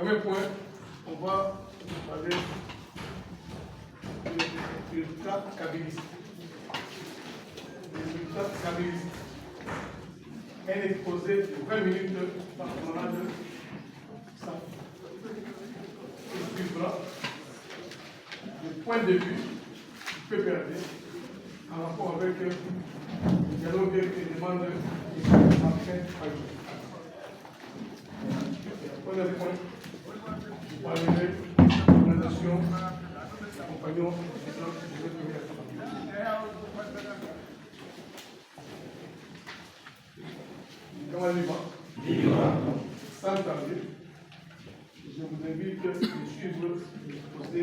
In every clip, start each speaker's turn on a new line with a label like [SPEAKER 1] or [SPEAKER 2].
[SPEAKER 1] premier point, on va parler des résultats stabilistes. Les résultats stabilistes. Un exposé de 20 minutes par camarade sans suivra le point de vue du PPRD en rapport avec le dialogue et les demandes de Martin Fayou. Premier point, vous parlerez de l'organisation compagnon de comment vivant, sans tarder, je vous invite à suivre l'exposé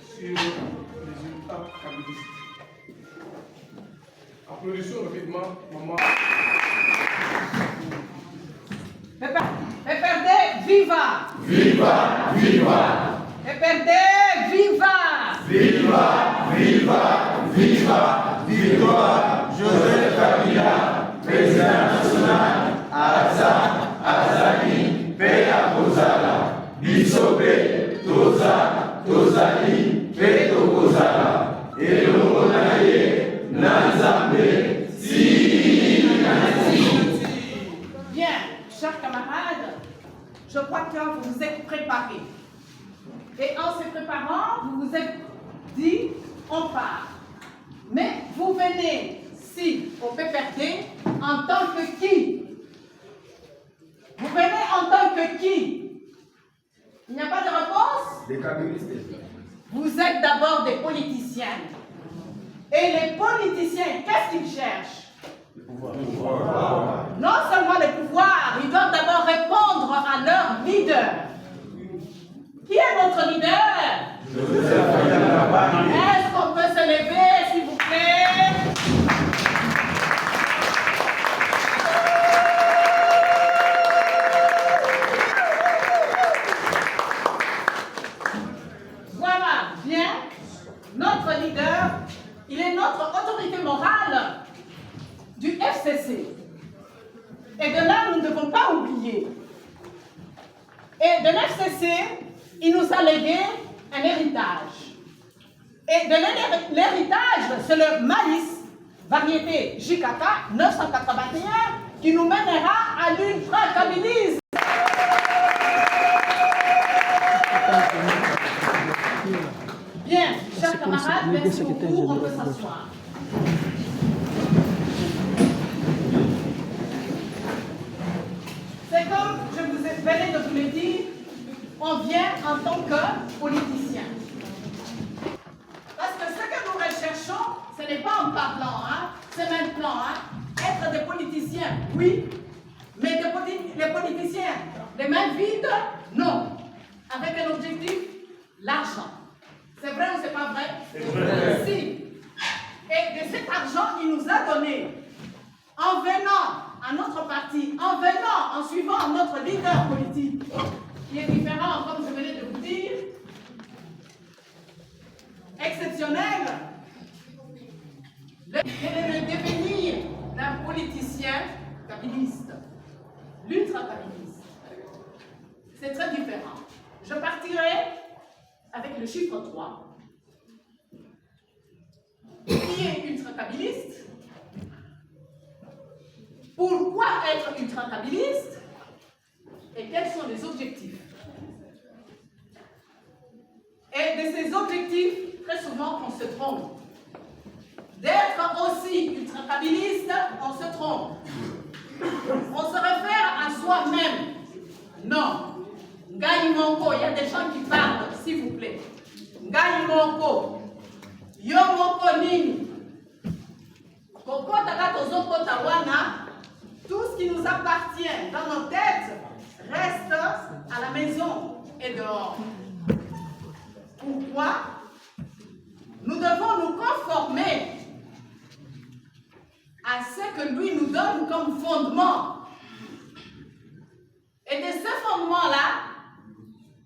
[SPEAKER 1] sur les résultats stabilistes. Applaudissons rapidement, maman.
[SPEAKER 2] PPRD, viva!
[SPEAKER 3] Viva, viva!
[SPEAKER 2] PPRD, viva!
[SPEAKER 3] Viva, viva, viva! Victoire Joseph Kabila, président national, Azali, Peya Kozala, Bisobe, Toza, Tozali, Peto Kozala, Elomonaye, Nanzambe, Si.
[SPEAKER 2] Bien, chers camarades, je crois que vous vous êtes préparés. Et en se préparant, vous vous êtes dit, on part. Mais vous venez ici au PPRD en tant que qui? Vous venez en tant que qui? Il n'y a pas de réponse?
[SPEAKER 3] Les kabylistes.
[SPEAKER 2] Vous êtes d'abord des politiciens. Et les politiciens, qu'est-ce qu'ils cherchent?
[SPEAKER 3] Le pouvoir.
[SPEAKER 2] Non seulement le pouvoir, ils doivent d'abord répondre à leur leader. Qui est notre leader? Est-ce qu'on peut se lever, s'il vous plaît? Voilà, bien. Notre leader, il est notre autorité morale du FCC. Et de là, nous ne devons pas oublier. Et de l'FCC, il nous a légué un héritage. Et de l'héritage, c'est le maïs, variété Jikata 981, qui nous mènera à l'ultra-kabilisme. Bien, chers camarades, merci beaucoup, on peut s'asseoir. C'est comme je venais de vous le dire, on vient en tant que politicien. Parce que ce que nous recherchons, ce n'est pas en parlant, c'est maintenant. Être des politiciens, oui, mais les politiciens, les mains vides, non. Avec un objectif, l'argent. C'est vrai ou c'est pas vrai?
[SPEAKER 3] C'est vrai.
[SPEAKER 2] Si. Et de cet argent, il nous a donné, en venant à notre parti, en suivant notre leader politique, qui est différent, comme je venais de vous dire, exceptionnel, le devenir d'un politicien kabiliste, l'ultra-kabiliste. C'est très différent. Je partirai avec le chiffre 3, qui est ultra-kabiliste. Pourquoi être ultra-kabiliste et quels sont les objectifs? Et de ces objectifs, très souvent, on se trompe. D'être aussi ultra-kabiliste, on se trompe. On se réfère à soi-même. Non. Ngai Monko, il y a des gens qui parlent, s'il vous plaît. Ngai Monko. Yo Monko Nini. Kokota Katozo Kotawana. Tout ce qui nous appartient dans nos têtes reste à la maison et dehors. Pourquoi? Nous devons nous conformer à ce que lui nous donne comme fondement. Et de ce fondement-là,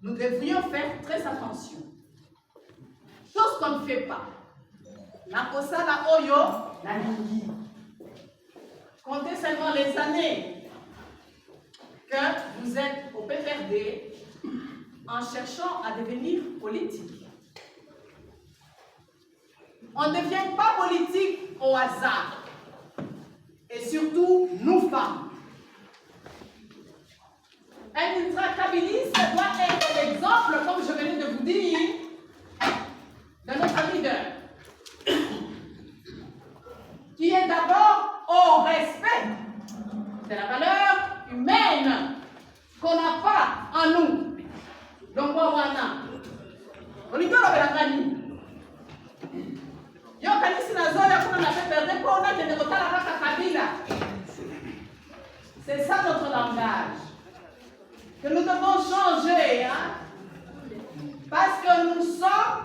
[SPEAKER 2] nous devrions faire très attention. Chose qu'on ne fait pas. La kosala oyo, la lingi. Comptez seulement les années que vous êtes au PPRD en cherchant à devenir politique. On ne devient pas politique au hasard. Et surtout, nous femmes. Un ultra-kabiliste doit être l'exemple, comme je venais de vous dire, de notre leader, qui est d'abord au respect de la valeur humaine qu'on n'a pas en nous. Donc, voilà. On dit que yo kanisi na zoya kuna na perdre pour on a de retard à Kabila. C'est ça notre langage que nous devons changer, hein? Parce que nous sommes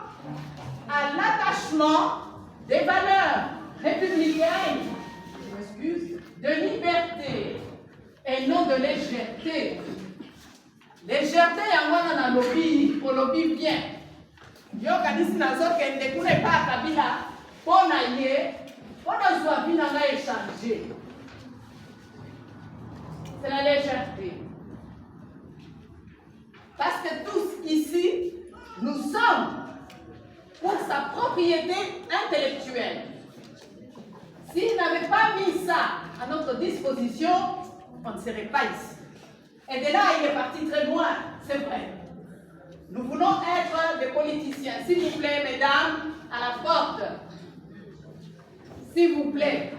[SPEAKER 2] à l'attachement des valeurs républicaines, de liberté et non de légèreté. Légèreté, on a un lobby, au lobby bien. Yo kanisi na zo kende kuna pas Kabila. Pour naïe, pour nous avoir échangé. C'est la légèreté. Parce que tous ici, nous sommes pour sa propriété intellectuelle. S'il n'avait pas mis ça à notre disposition, on ne serait pas ici. Et de là, il est parti très loin, c'est vrai. Nous voulons être des politiciens. S'il vous plaît, mesdames, à la porte. S'il vous plaît,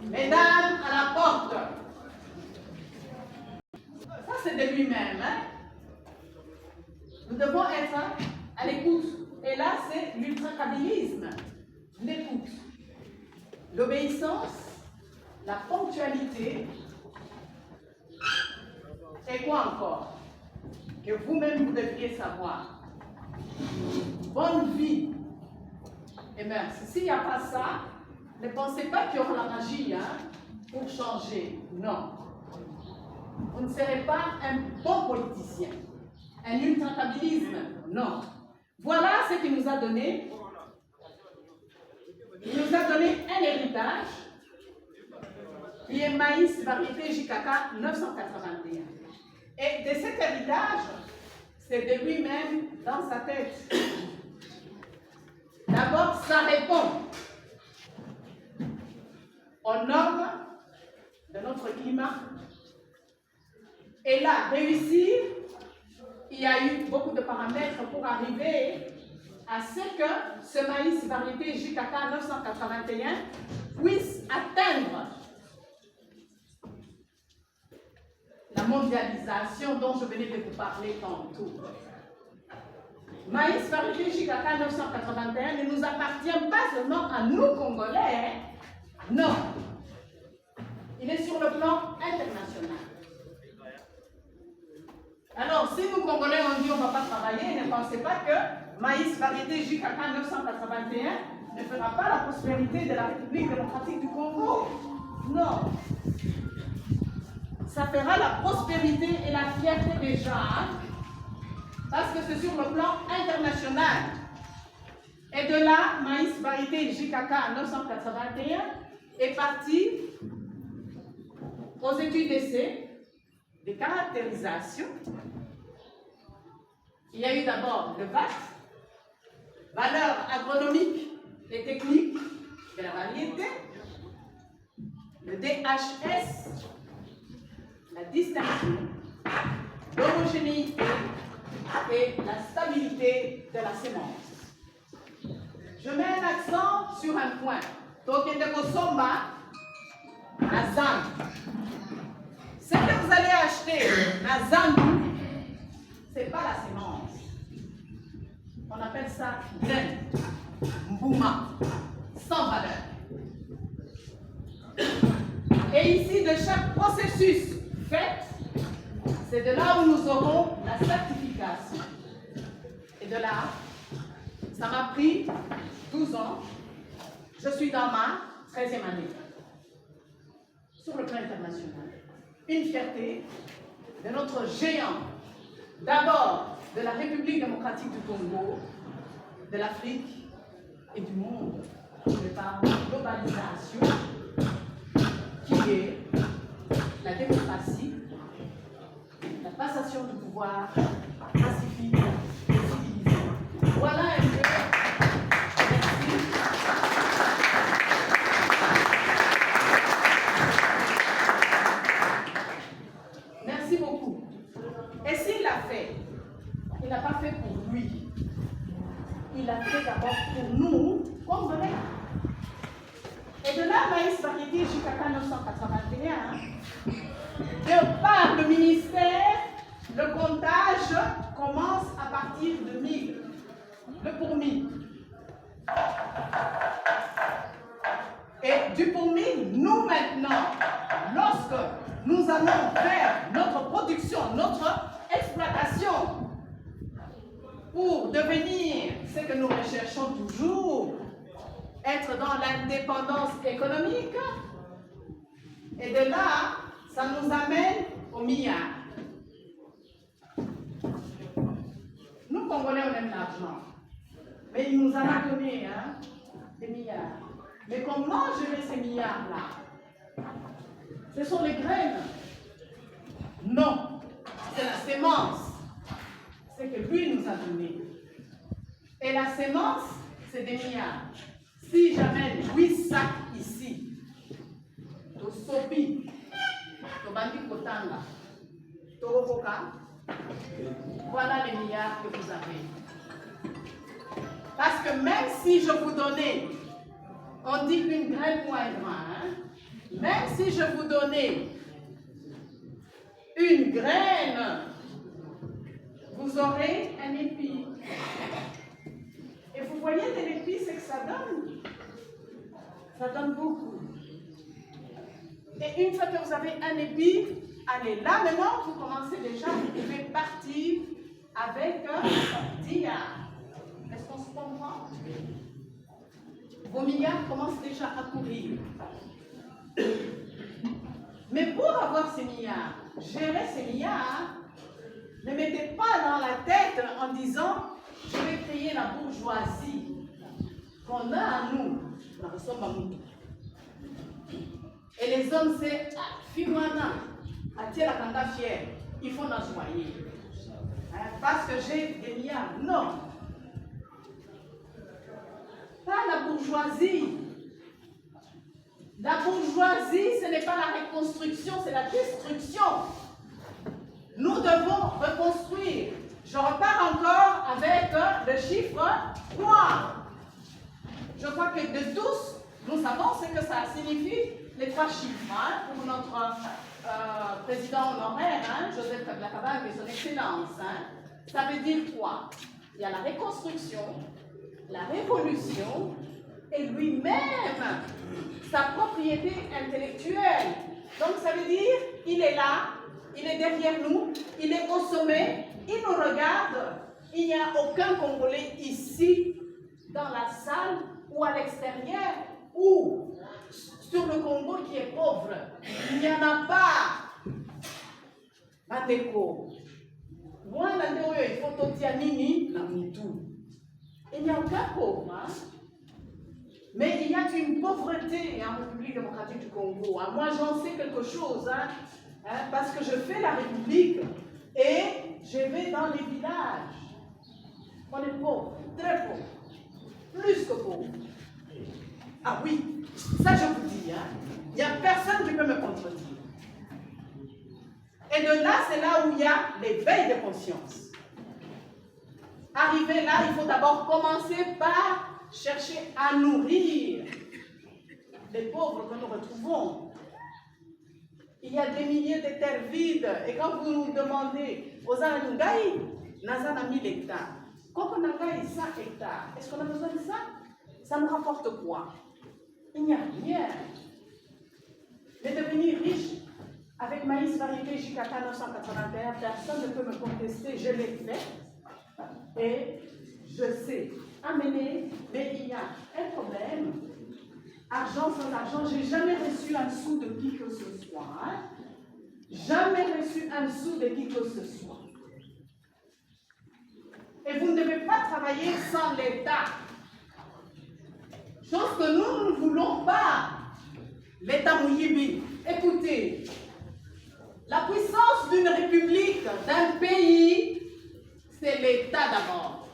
[SPEAKER 2] mesdames, à la porte. Ça, c'est de lui-même. Hein? Nous devons être à l'écoute. Et là, c'est l'ultracabilisme. L'écoute, l'obéissance, la ponctualité. Et quoi encore? Que vous-même, vous devriez savoir. Bonne vie. Et bien, s'il n'y a pas ça, ne pensez pas qu'il y aura la magie pour changer. Non. Vous ne serez pas un bon politicien. Un ultracabilisme. Non. Voilà ce qu'il nous a donné. Il nous a donné un héritage qui est maïs variété JKK 981. Et de cet héritage, c'est de lui-même dans sa tête. D'abord, ça répond aux normes de notre climat. Et là, réussir, il y a eu beaucoup de paramètres pour arriver à ce que ce maïs variété JKK 981 puisse atteindre la mondialisation dont je venais de vous parler tantôt. Maïs variété JKK 981 ne nous appartient pas seulement à nous, Congolais. Non. Il est sur le plan international. Alors, si nous, Congolais, on dit on ne va pas travailler, ne pensez pas que maïs variété JKK 981 ne fera pas la prospérité de la République démocratique du Congo. Non. Ça fera la prospérité et la fierté des gens, hein, parce que c'est sur le plan international. Et de là, maïs variété JKK 981 est parti aux études d'essai, des caractérisations. Il y a eu d'abord le VAT, valeur agronomique et technique de la variété, le DHS, la distinction, l'homogénéité et la stabilité de la sémence. Je mets un accent sur un point. Token de Kosomba, la ZAN. Ce que vous allez acheter, la ZAN, ce n'est pas la sémence. On appelle ça graine, mbouma, sans valeur. Et ici, de chaque processus fait, c'est de là où nous aurons la certification. Et de là, ça m'a pris 12 ans. Je suis dans ma 13e année. Sur le plan international. Une fierté de notre géant. D'abord, de la République démocratique du Congo, de l'Afrique et du monde. De par la globalisation, qui est la démocratie, la passation du pouvoir pacifique Et de là, Maïs Variété jusqu'à 1981, de par le ministère, le comptage commence à partir de 1000, le pour 1000. Et du pour 1000, nous maintenant, lorsque nous allons vers notre production, notre exploitation, pour devenir ce que nous recherchons toujours, être dans l'indépendance économique, et de là, ça nous amène au milliard. Nous, Congolais, on aime l'argent, mais il nous en a donné des milliards. Mais comment gérer ces milliards-là? Ce sont les graines? Non, c'est la sémence. C'est que lui nous a donné. Et la sémence, c'est des milliards. Si j'amène 8 sacs ici, de sopi, de bandi kotanga, de roboka, voilà les milliards que vous avez. Parce que même si je vous donnais, on dit qu'une graine moindre, même si je vous donnais une graine, vous aurez un épi. Et vous voyez de l'épi, c'est que ça donne. Ça donne beaucoup. Et une fois que vous avez un épi, allez, là maintenant, vous commencez déjà, vous pouvez partir avec 10 milliards. Est-ce qu'on se comprend? Vos milliards commencent déjà à courir. Mais pour avoir ces milliards, gérer ces milliards, ne mettez pas dans la tête en disant je vais créer la bourgeoisie qu'on a à nous. Et les hommes, c'est Fiwana, Atiela Kanda fier, il faut nous joyer. Parce que j'ai des milliards. Non. Pas la bourgeoisie. La bourgeoisie, ce n'est pas la reconstruction, c'est la destruction. Nous devons reconstruire. Je repars encore avec le chiffre 3. Je crois que de tous, nous savons ce que ça signifie, les 3 chiffres, pour notre président honoraire, Joseph Kabila et son excellence. Ça veut dire quoi? Il y a la reconstruction, la révolution, et lui-même, sa propriété intellectuelle. Donc ça veut dire, il est là, il est derrière nous, il est au sommet, il nous regarde. Il n'y a aucun Congolais ici, dans la salle, ou à l'extérieur, ou sur le Congo qui est pauvre. Il n'y en a pas. Bandeko. Moi, il faut Totianini, la Moutou. Il n'y a aucun pauvre. Mais il y a une pauvreté en République démocratique du Congo. Moi, j'en sais quelque chose, parce que je fais la République et je vais dans les villages. On est pauvre, très pauvre, plus que pauvre. Ah oui, ça je vous dis, il n'y a personne qui peut me contredire. Et de là, c'est là où il y a l'éveil de conscience. Arriver là, il faut d'abord commencer par chercher à nourrir les pauvres que nous retrouvons. Il y a des milliers de terres vides. Et quand vous nous demandez, aux Ananungaï, Nazana 1000 hectares. Quand on a 100 hectares, est-ce qu'on a besoin de ça? Ça nous rapporte quoi? Il n'y a rien. Mais devenir riche avec Maïs Variété jusqu'à 1981, personne ne peut me contester, je l'ai fait. Et je sais amener, mais il y a un problème. Argent sans argent, j'ai jamais reçu un sou de qui que ce soit. Jamais reçu un sou de qui que ce soit. Et vous ne devez pas travailler sans l'État. Chose que nous ne voulons pas. L'État Mouyibi. Écoutez, la puissance d'une république, d'un pays, c'est l'État d'abord.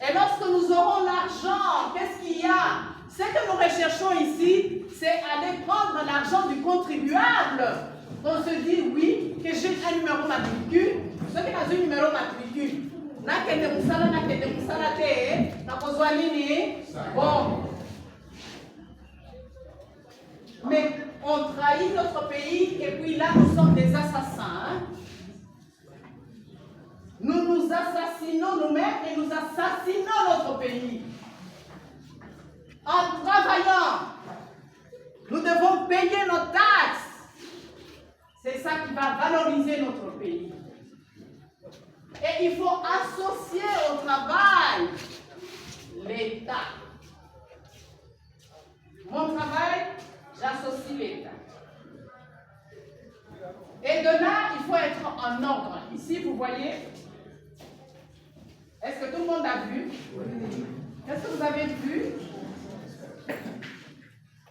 [SPEAKER 2] Et lorsque nous aurons l'argent, qu'est-ce qu'il y a? Ce que nous recherchons ici, c'est aller prendre l'argent du contribuable. On se dit, oui, que j'ai un numéro matricule. Ce qui a un numéro matricule. Bon. Mais on trahit notre pays et puis là, nous sommes des assassins. Hein? Nous nous assassinons nous-mêmes et nous assassinons notre pays. En travaillant, nous devons payer nos taxes. C'est ça qui va valoriser notre pays. Et il faut associer au travail l'État. Mon travail, j'associe l'État. Et de là, il faut être en ordre. Ici, vous voyez, est-ce que tout le monde a vu? Qu'est-ce que vous avez vu?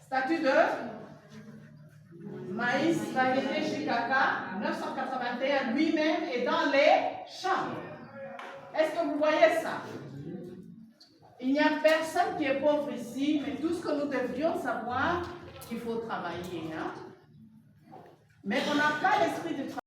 [SPEAKER 2] Statut de Maïs variété Chikaka, 981, lui-même est dans les champs. Est-ce que vous voyez ça? Il n'y a personne qui est pauvre ici, mais tout ce que nous devrions savoir, qu'il faut travailler. Hein? Mais on n'a pas l'esprit de travail.